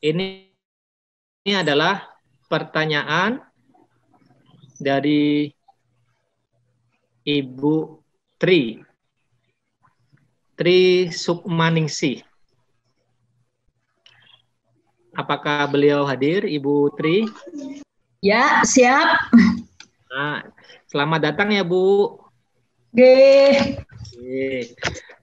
ini adalah pertanyaan dari Ibu Tri Sukmaningsih. Apakah beliau hadir, Ibu Tri? Ya, siap. Nah, selamat datang ya, Bu. Oke.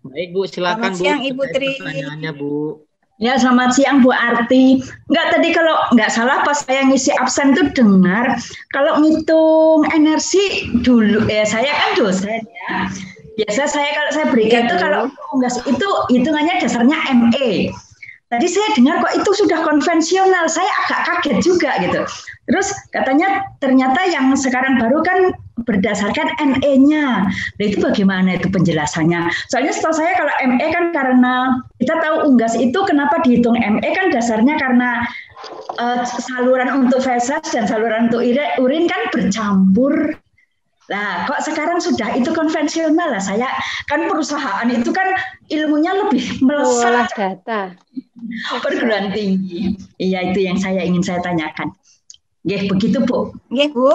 Baik, Bu, silakan, Selamat siang, Bu. Ibu Tri. Pertanyaannya, Bu. Ya, selamat siang Bu Arti. Enggak, tadi kalau enggak salah pas saya ngisi absen tuh dengar kalau ngitung energi dulu ya, saya kan dosen ya. Biasa saya kalau saya berikan tuh kalau unggas itu hitungannya dasarnya ME. Tadi saya dengar kok itu sudah konvensional, saya agak kaget juga gitu. Terus katanya ternyata yang sekarang baru kan berdasarkan NE-nya. Nah, itu bagaimana itu penjelasannya? Soalnya setahu saya kalau ME kan karena kita tahu unggas itu kenapa dihitung ME kan dasarnya karena saluran untuk feses dan saluran untuk urin kan bercampur. Nah, kok sekarang sudah itu konvensional lah. Saya kan perusahaan itu kan ilmunya lebih melesat data perguruan tinggi. Iya, itu yang ingin saya tanyakan. Nggih, begitu Bu. Nggih, Bu.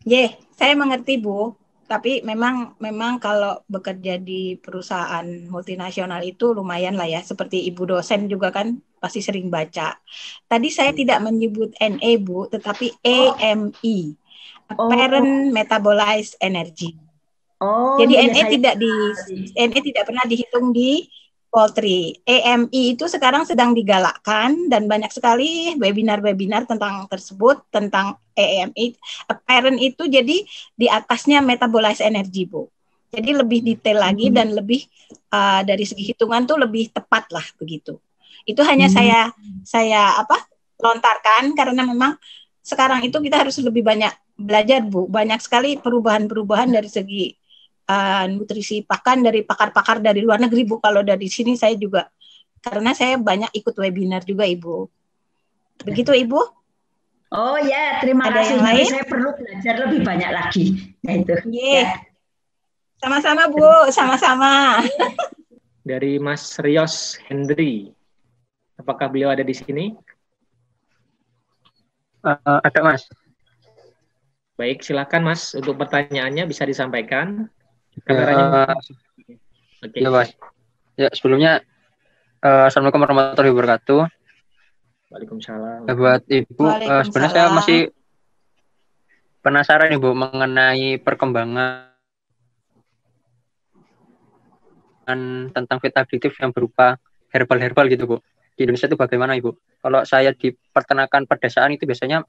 Nggih, saya mengerti Bu. Tapi memang kalau bekerja di perusahaan multinasional itu lumayan lah ya. Seperti Ibu dosen juga kan pasti sering baca. Tadi saya tidak menyebut NE Bu, tetapi AME. Apparent Metabolized Energy. Jadi iya, NE tidak pernah dihitung di poultry. AME itu sekarang sedang digalakkan dan banyak sekali webinar-webinar tentang tersebut, tentang AME. Apparent itu jadi di atasnya metabolized energy, Bu. Jadi lebih detail lagi dan lebih dari segi hitungan tuh lebih tepat lah begitu. Itu hanya saya lontarkan karena memang sekarang itu kita harus lebih banyak belajar, Bu. Banyak sekali perubahan-perubahan dari segi nutrisi pakan dari pakar-pakar dari luar negeri, Bu. Kalau dari sini saya juga, karena saya banyak ikut webinar juga, Ibu. Begitu, Ibu? Oh ya, terima kasih. Nanti saya perlu belajar lebih banyak lagi. Ya itu. Ya. Sama-sama, Bu. Sama-sama. Dari Mas Rios Hendri. Apakah beliau ada di sini? Ada, Mas. Baik, silakan Mas untuk pertanyaannya bisa disampaikan. Oke. Ya, Mas. Ya, sebelumnya Assalamualaikum warahmatullahi wabarakatuh. Waalaikumsalam. Buat Ibu, sebenarnya saya masih penasaran Ibu mengenai perkembangan tentang fit aditif yang berupa herbal gitu, Bu. Di Indonesia itu bagaimana, Ibu? Kalau saya di peternakan pedesaan itu biasanya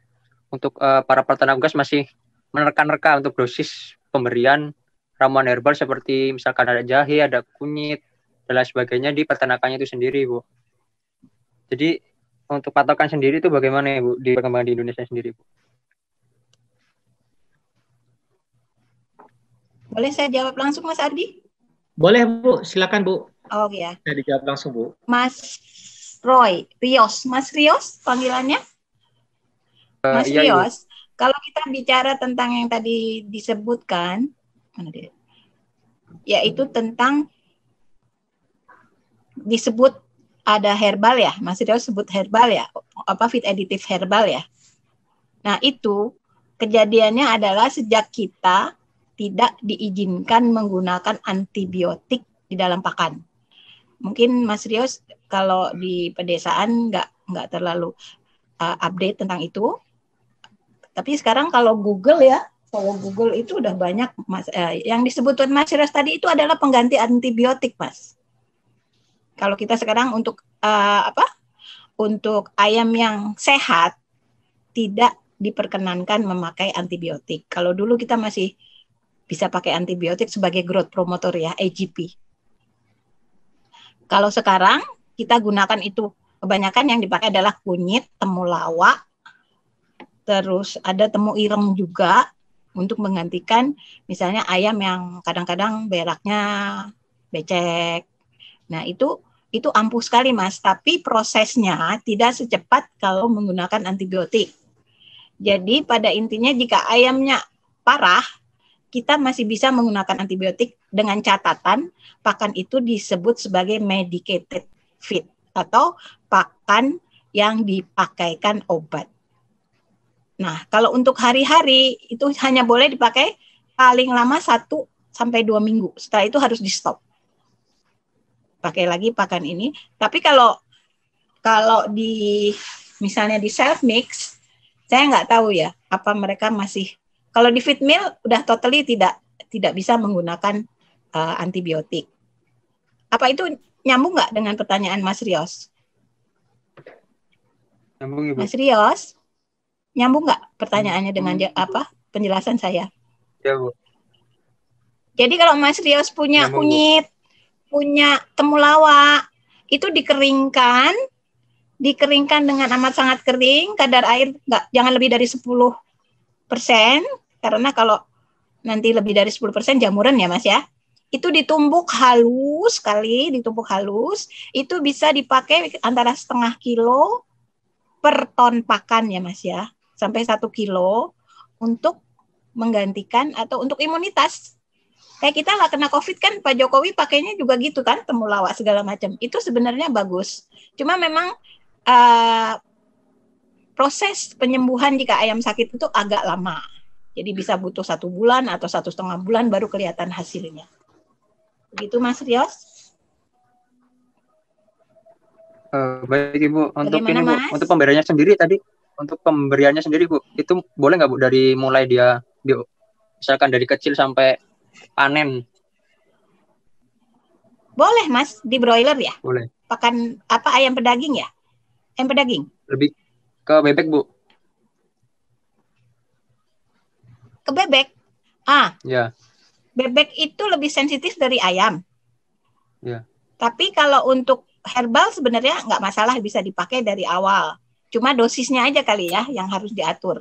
untuk para peternak unggas masih menerka-nerka untuk dosis pemberian ramuan herbal seperti misalkan ada jahe, ada kunyit, dan lain sebagainya di peternakannya itu sendiri, Bu. Jadi untuk patokan sendiri itu bagaimana, Ibu, di perkembangan di Indonesia sendiri, Bu? Boleh saya jawab langsung, Mas Ardi? Boleh, Bu. Silakan, Bu. Oh ya. Saya dijawab langsung, Bu. Mas Rios. Mas Rios panggilannya? Mas iya, Rios, kalau kita bicara tentang yang tadi disebutkan, mana dia? Yaitu tentang disebut ada herbal ya, Mas Rios sebut herbal ya, apa fit additive herbal ya. Nah itu kejadiannya adalah sejak kita tidak diizinkan menggunakan antibiotik di dalam pakan. Mungkin Mas Rios kalau di pedesaan nggak terlalu update tentang itu. Tapi sekarang kalau Google itu udah banyak, Mas. Yang disebutkan Mas Rios tadi itu adalah pengganti antibiotik, Mas. Kalau kita sekarang untuk untuk ayam yang sehat tidak diperkenankan memakai antibiotik. Kalau dulu kita masih bisa pakai antibiotik sebagai growth promoter ya, AGP. Kalau sekarang kita gunakan itu, kebanyakan yang dipakai adalah kunyit, temulawak, terus ada temu ireng juga untuk menggantikan misalnya ayam yang kadang-kadang beraknya becek. Nah, itu ampuh sekali, Mas, tapi prosesnya tidak secepat kalau menggunakan antibiotik. Jadi pada intinya jika ayamnya parah, kita masih bisa menggunakan antibiotik dengan catatan pakan itu disebut sebagai medicated feed atau pakan yang dipakaikan obat. Nah, kalau untuk hari-hari itu hanya boleh dipakai paling lama 1 sampai 2 minggu. Setelah itu harus di-stop. Pakai lagi pakan ini. Tapi kalau di misalnya di self mix, saya nggak tahu ya apa mereka masih. Kalau di feed meal udah totally tidak bisa menggunakan antibiotik. Apa itu nyambung nggak dengan pertanyaan Mas Rios? Nyambung, Ibu. Mas Rios, nyambung nggak pertanyaannya dengan penjelasan saya? Ya, Bu. Jadi kalau Mas Rios punya Nyambung, Bu. kunyit, punya temulawak, itu dikeringkan dengan amat sangat kering, kadar air jangan lebih dari 10%, karena kalau nanti lebih dari 10% jamuran ya Mas ya. Itu ditumbuk halus sekali, itu bisa dipakai antara 0,5 kilo per ton pakan ya Mas ya, sampai 1 kilo untuk menggantikan atau untuk imunitas. Kayak kita lah kena COVID kan, Pak Jokowi pakainya juga gitu kan, temulawak segala macam. Itu sebenarnya bagus. Cuma memang proses penyembuhan jika ayam sakit itu agak lama. Jadi bisa butuh 1 bulan atau 1,5 bulan baru kelihatan hasilnya. Begitu Mas Rios? Baik Ibu, untuk Bagaimana, ini Bu, Mas? untuk pemberiannya sendiri tadi, untuk pemberiannya sendiri Bu, itu boleh nggak Bu dari mulai dia misalkan dari kecil sampai panen? Boleh Mas, di broiler ya? Boleh. Pakan apa, ayam pedaging ya? Ayam pedaging? Lebih ke bebek Bu. Ke bebek? Ya. Bebek itu lebih sensitif dari ayam. Ya. Tapi kalau untuk herbal sebenarnya nggak masalah, bisa dipakai dari awal. Cuma dosisnya aja kali ya yang harus diatur.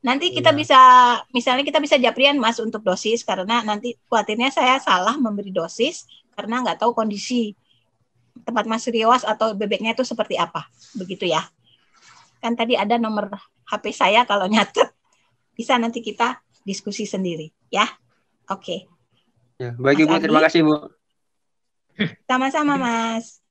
Nanti kita bisa, misalnya kita bisa japrian Mas untuk dosis, karena nanti khawatirnya saya salah memberi dosis karena nggak tahu kondisi tempat Mas Rios atau bebeknya itu seperti apa. Begitu ya. Kan tadi ada nomor HP saya, kalau nyatet bisa nanti kita diskusi sendiri ya. Oke. Ya, baik Mas Ibu, terima Adi? kasih Bu. Sama-sama Mas.